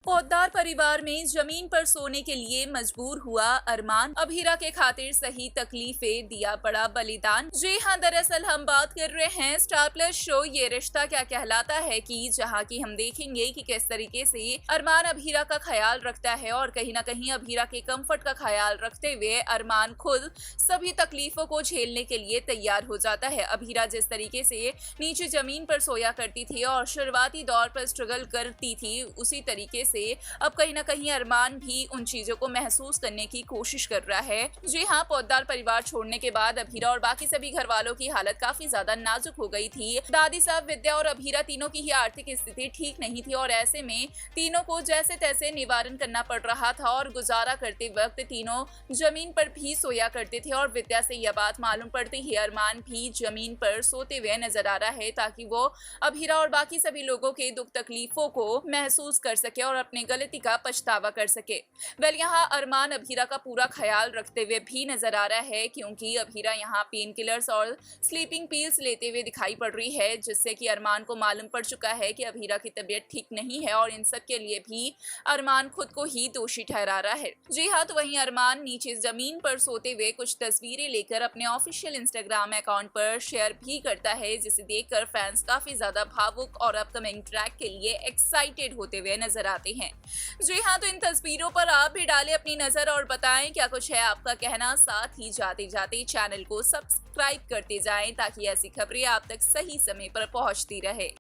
पौद्दार परिवार में जमीन पर सोने के लिए मजबूर हुआ अरमान। अभीरा के खातिर सही तकलीफें दिया बड़ा बलिदान। जी हाँ, दरअसल हम बात कर रहे हैं स्टार प्लस शो ये रिश्ता क्या कहलाता है की जहाँ की हम देखेंगे कि किस तरीके से अरमान अभीरा का ख्याल रखता है और कहीं ना कहीं अभीरा के कंफर्ट का ख्याल रखते हुए अरमान खुद सभी तकलीफों को झेलने के लिए तैयार हो जाता है। अभीरा जिस तरीके से नीचे जमीन पर सोया करती थी और शुरुआती दौर पर स्ट्रगल करती थी, उसी तरीके से अब कहीं ना कहीं अरमान भी उन चीजों को महसूस करने की कोशिश कर रहा है। जी हाँ, पौद्दार परिवार छोड़ने के बाद अभीरा और बाकी सभी घर वालों की हालत काफी ज्यादा नाजुक हो गई थी। दादी साहब, विद्या और अभीरा तीनों की ही आर्थिक स्थिति ठीक नहीं थी और ऐसे में तीनों को जैसे तैसे निवारण करना पड़ रहा था और गुजारा करते वक्त तीनों जमीन पर भी सोया करते थे। और विद्या से यह बात मालूम पड़ते ही अरमान भी जमीन पर सोते हुए नजर आ रहा है ताकि वो अभीरा और बाकी सभी लोगों के दुख तकलीफों को महसूस कर सके और अपनी गलती का पछतावा कर सके। यहाँ अरमान अभीरा का पूरा ख्याल रखते हुए भी नजर आ रहा है क्योंकि अभीरा यहाँ पेन किलर्स और स्लीपिंग पिल्स लेते हुए दिखाई पड़ रही है, जिससे कि अरमान को मालूम पड़ चुका है कि अभीरा की तबीयत ठीक नहीं है और इन सब के लिए भी अरमान खुद को ही दोषी ठहरा रहा है। जी हाँ, तो वहीं अरमान नीचे जमीन पर सोते हुए कुछ तस्वीरें लेकर अपने ऑफिशियल इंस्टाग्राम अकाउंट पर शेयर भी करता है, जिसे देखकर फैंस काफी ज्यादा भावुक और अपकमिंग ट्रैक के लिए एक्साइटेड होते हुए नजर आते हैं। जी हाँ, तो इन तस्वीरों पर आप भी डालें अपनी नजर और बताएं क्या कुछ है आपका कहना। साथ ही जाते जाते चैनल को सब्सक्राइब करते जाएं ताकि ऐसी खबरें आप तक सही समय पर पहुंचती रहे।